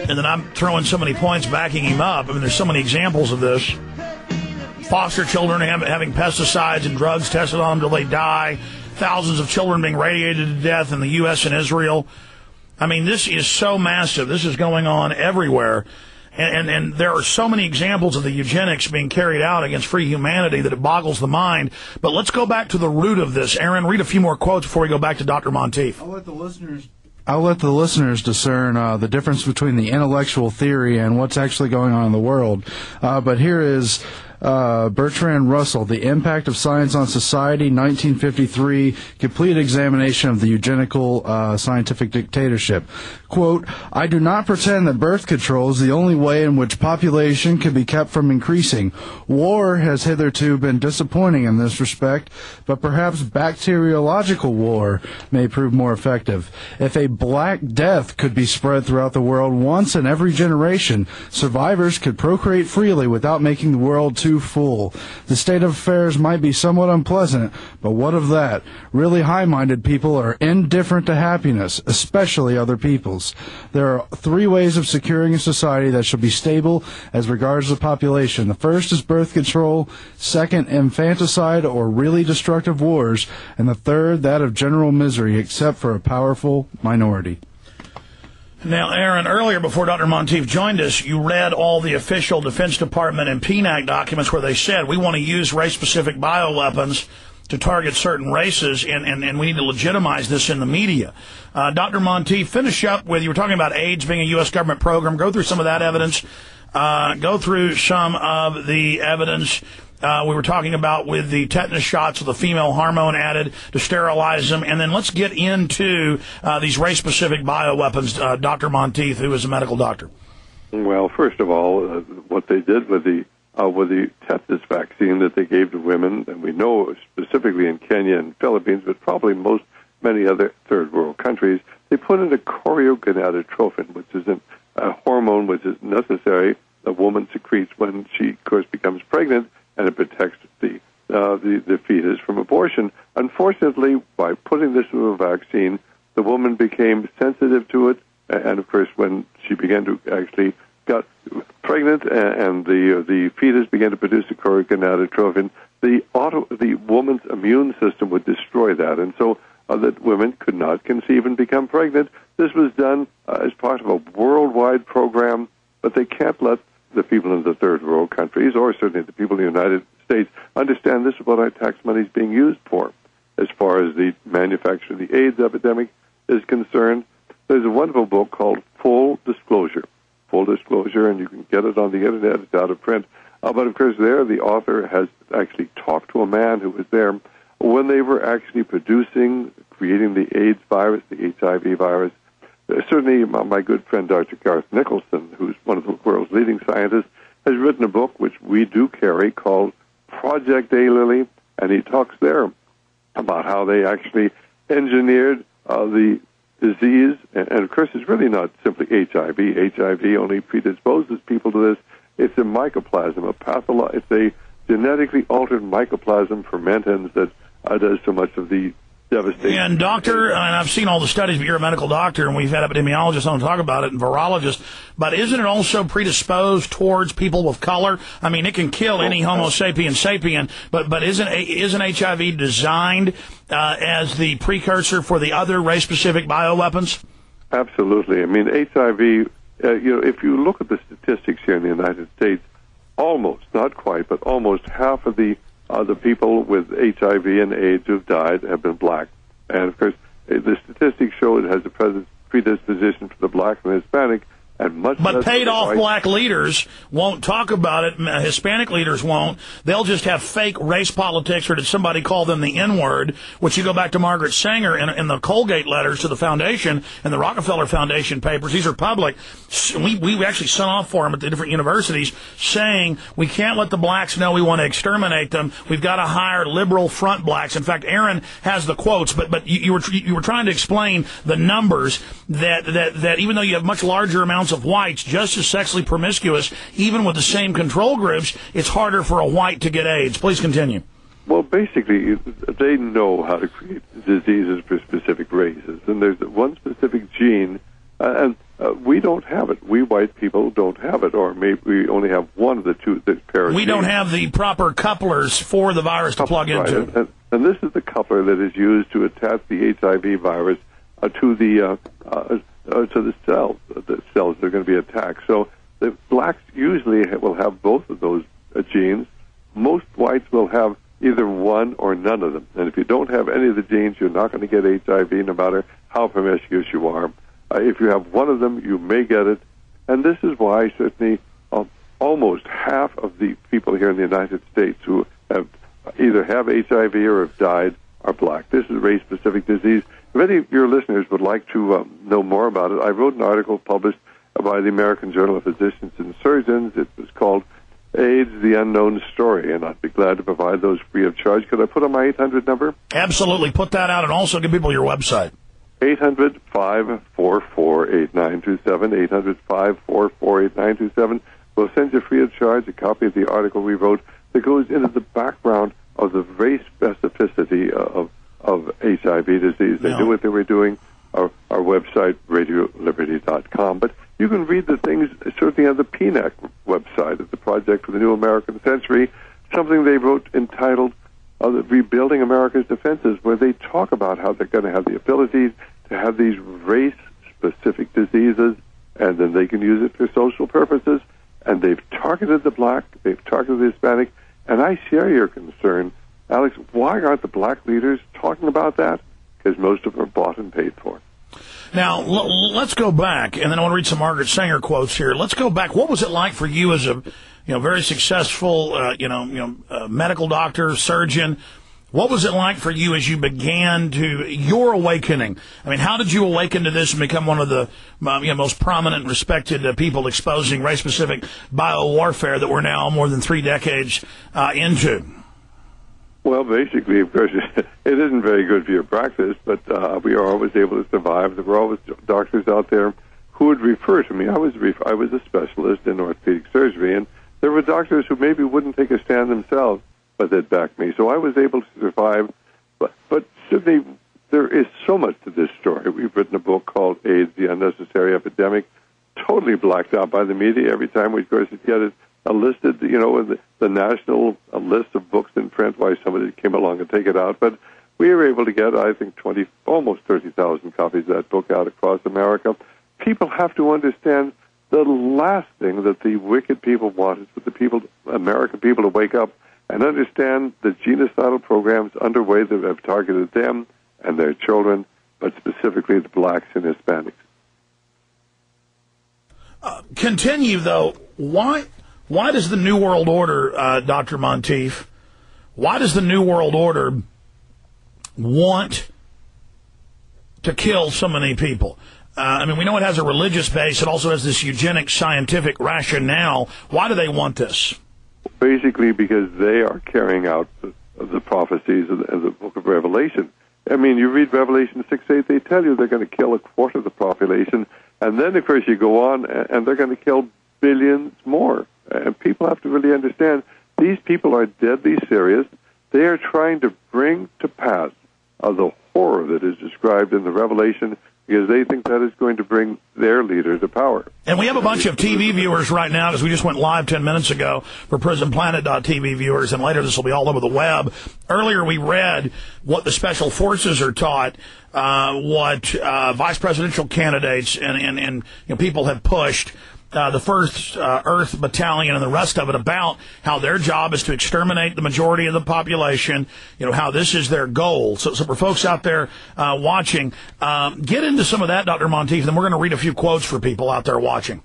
and then I'm throwing so many points backing him up. I mean, there's so many examples of this. Foster children having pesticides and drugs tested on them until they die. Thousands of children being radiated to death in the U.S. and Israel. I mean, this is so massive. This is going on everywhere. And there are so many examples of the eugenics being carried out against free humanity that it boggles the mind. But let's go back to the root of this. Aaron, read a few more quotes before we go back to Dr. Monteith. I'll let the listeners discern the difference between the intellectual theory and what's actually going on in the world. But here is Bertrand Russell, The Impact of Science on Society, 1953, complete examination of the eugenical scientific dictatorship. Quote, I do not pretend that birth control is the only way in which population can be kept from increasing. War has hitherto been disappointing in this respect, but perhaps bacteriological war may prove more effective. If a Black Death could be spread throughout the world once in every generation, survivors could procreate freely without making the world too full. The state of affairs might be somewhat unpleasant, but what of that? Really high-minded people are indifferent to happiness, especially other people's. There are three ways of securing a society that shall be stable as regards the population. The first is birth control, second, infanticide or really destructive wars, and the third, that of general misery, except for a powerful minority. Now, Aaron, earlier before Dr. Monteith joined us, you read all the official Defense Department and PNAC documents where they said we want to use race-specific bioweapons to target certain races, and we need to legitimize this in the media. Dr. Monteith, finish up with, you were talking about AIDS being a U.S. government program. Go through some of that evidence. Go through some of the evidence we were talking about with the tetanus shots with the female hormone added to sterilize them. And then let's get into these race-specific bioweapons, Dr. Monteith, who is a medical doctor. Well, first of all, what they did with the tetanus vaccine that they gave to women, and we know specifically in Kenya and Philippines, but probably many other third world countries, they put in a choriogonadotrophin, which is a hormone which is necessary a woman secretes when she, of course, becomes pregnant, and it protects the fetus from abortion. Unfortunately, by putting this into a vaccine, the woman became sensitive to it, and of course, when she began to actually got pregnant and the fetus began to produce a choriogonadotrophin, the woman's immune system would destroy that, and so that women could not conceive and become pregnant. This was done as part of a worldwide program, but they can't let the people in the third world countries, or certainly the people in the United States, understand this is what our tax money is being used for. As far as the manufacture of the AIDS epidemic is concerned, there's a wonderful book called Full Disclosure, and you can get it on the internet. It's out of print. But, of course, there the author has actually talked to a man who was there when they were actually creating the AIDS virus, the HIV virus. Certainly, my good friend Dr. Garth Nicholson, who's one of the world's leading scientists, has written a book which we do carry called Project Daylily, and he talks there about how they actually engineered the disease, and of course it's really not simply HIV. HIV only predisposes people to this. It's a mycoplasm, it's a genetically altered mycoplasm fermentins that does so much of the devastation. And doctor, and I've seen all the studies, but you're a medical doctor, and we've had epidemiologists on to talk about it, and virologists, but isn't it also predisposed towards people with color? I mean, it can kill any Homo sapiens sapien, but isn't HIV designed as the precursor for the other race-specific bioweapons? Absolutely. I mean, HIV, if you look at the statistics here in the United States, almost, not quite, but almost half of the people with HIV and AIDS who've died have been black. And, of course, the statistics show it has a predisposition for the black and Hispanic, and much but less paid-off white. black leaders won't talk about it. Hispanic leaders won't. They'll just have fake race politics, or did somebody call them the N-word, which you go back to Margaret Sanger in the Colgate letters to the Foundation and the Rockefeller Foundation papers. These are public. We actually sent off for them at the different universities saying we can't let the blacks know we want to exterminate them. We've got to hire liberal front blacks. In fact, Aaron has the quotes, but you were trying to explain the numbers that even though you have much larger amounts of whites just as sexually promiscuous, even with the same control groups, it's harder for a white to get AIDS. Please continue. Well, basically, they know how to create diseases for specific races, and there's one specific gene We don't have it. We white people don't have it, or maybe we only have one of the two pairs. We don't have the proper couplers for the virus to plug into. And this is the coupler that is used to attach the HIV virus to the cells that are going to be attacked. So the blacks usually will have both of those genes. Most whites will have either one or none of them. And if you don't have any of the genes, you're not going to get HIV, no matter how promiscuous you are. If you have one of them, you may get it. And this is why certainly almost half of the people here in the United States who have either have HIV or have died are black. This is race-specific disease. If any of your listeners would like to know more about it, I wrote an article published by the American Journal of Physicians and Surgeons. It was called AIDS, the Unknown Story, and I'd be glad to provide those free of charge. Could I put on my 800 number? Absolutely. Put that out, and also give people your website. 800-544-8927, 800-544-8927. We'll send you free of charge a copy of the article we wrote that goes into the background of the race specificity of HIV disease. They knew what they were doing. Our website, radioliberty.com. But you can read the things certainly on the PNAC website of the Project for the New American Century, something they wrote entitled Rebuilding America's Defenses, where they talk about how they're going to have the ability to have these race-specific diseases, and then they can use it for social purposes. And they've targeted the black, they've targeted the Hispanic, and I share your concern. Alex, why aren't the black leaders talking about that? Because most of them are bought and paid for. Now, let's go back, and then I want to read some Margaret Sanger quotes here. Let's go back. What was it like for you as a very successful medical doctor, surgeon? What was it like for you as you began your awakening? I mean, how did you awaken to this and become one of the most prominent and respected people exposing race-specific biowarfare that we're now more than 3 decades into? Well, basically, of course, it isn't very good for your practice, but we are always able to survive. There were always doctors out there who would refer to me. I was a specialist in orthopedic surgery, and there were doctors who maybe wouldn't take a stand themselves, but they'd back me. So I was able to survive. But Sidney, there is so much to this story. We've written a book called AIDS, the Unnecessary Epidemic, totally blacked out by the media every time we, of course, get it listed, in the national list of books in print. Why somebody came along and take it out. But we were able to get, I think, almost 30,000 copies of that book out across America. People have to understand the last thing that the wicked people want is for the American people to wake up and understand the genocidal programs underway that have targeted them and their children, but specifically the blacks and Hispanics. Continue, though. Why does the New World Order, Dr. Monteith, why does the New World Order want to kill so many people? We know it has a religious base. It also has this eugenics scientific rationale. Why do they want this? Basically, because they are carrying out the prophecies of the book of Revelation. You read Revelation 6:8, they tell you they're going to kill a quarter of the population, and then, of course, you go on, and they're going to kill billions more. And people have to really understand, these people are deadly serious. They are trying to bring to pass the horror that is described in the Revelation, because they think that is going to bring their leader to power. And we have a bunch of TV viewers right now, because we just went live 10 minutes ago for PrisonPlanet.tv viewers, and later this will be all over the web. Earlier we read what the special forces are taught, what vice presidential candidates and people have pushed, the 1st Earth Battalion and the rest of it, about how their job is to exterminate the majority of the population, how this is their goal. So for folks out there watching, get into some of that, Dr. Monteith, and we're going to read a few quotes for people out there watching.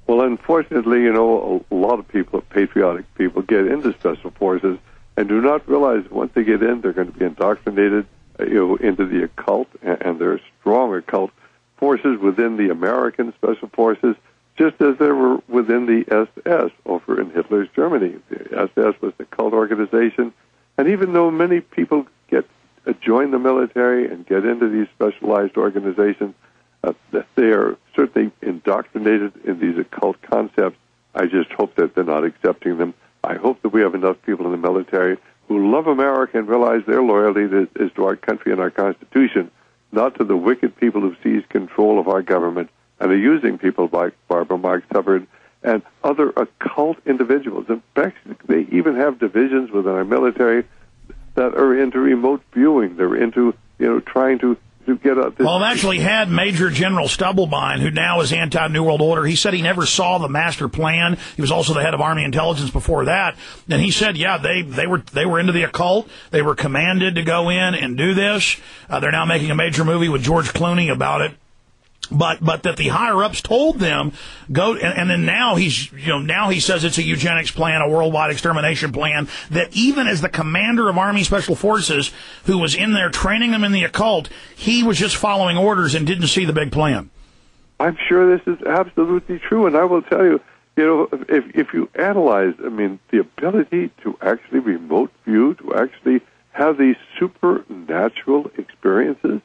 Well, unfortunately, a lot of people, patriotic people, get into special forces and do not realize once they get in, they're going to be indoctrinated, into the occult, and there are strong occult forces within the American special forces, just as there were within the SS over in Hitler's Germany. The SS was the cult organization, and even though many people join the military and get into these specialized organizations, they are certainly indoctrinated in these occult concepts. I just hope that they're not accepting them. I hope that we have enough people in the military who love America and realize their loyalty is to our country and our Constitution, not to the wicked people who seized control of our government and are using people like Barbara Marx Hubbard and other occult individuals. In fact, they even have divisions within our military that are into remote viewing. They're into, trying to get out this. Well, I've actually had Major General Stubblebine, who now is anti-New World Order. He said he never saw the master plan. He was also the head of Army intelligence before that. And he said, yeah, they were into the occult. They were commanded to go in and do this. They're now making a major movie with George Clooney about it. But that the higher ups told them go, and then now he says it's a eugenics plan, a worldwide extermination plan. That even as the commander of Army Special Forces, who was in there training them in the occult, he was just following orders and didn't see the big plan. I'm sure this is absolutely true, and I will tell you, if you analyze, the ability to actually remote view, to actually have these supernatural experiences.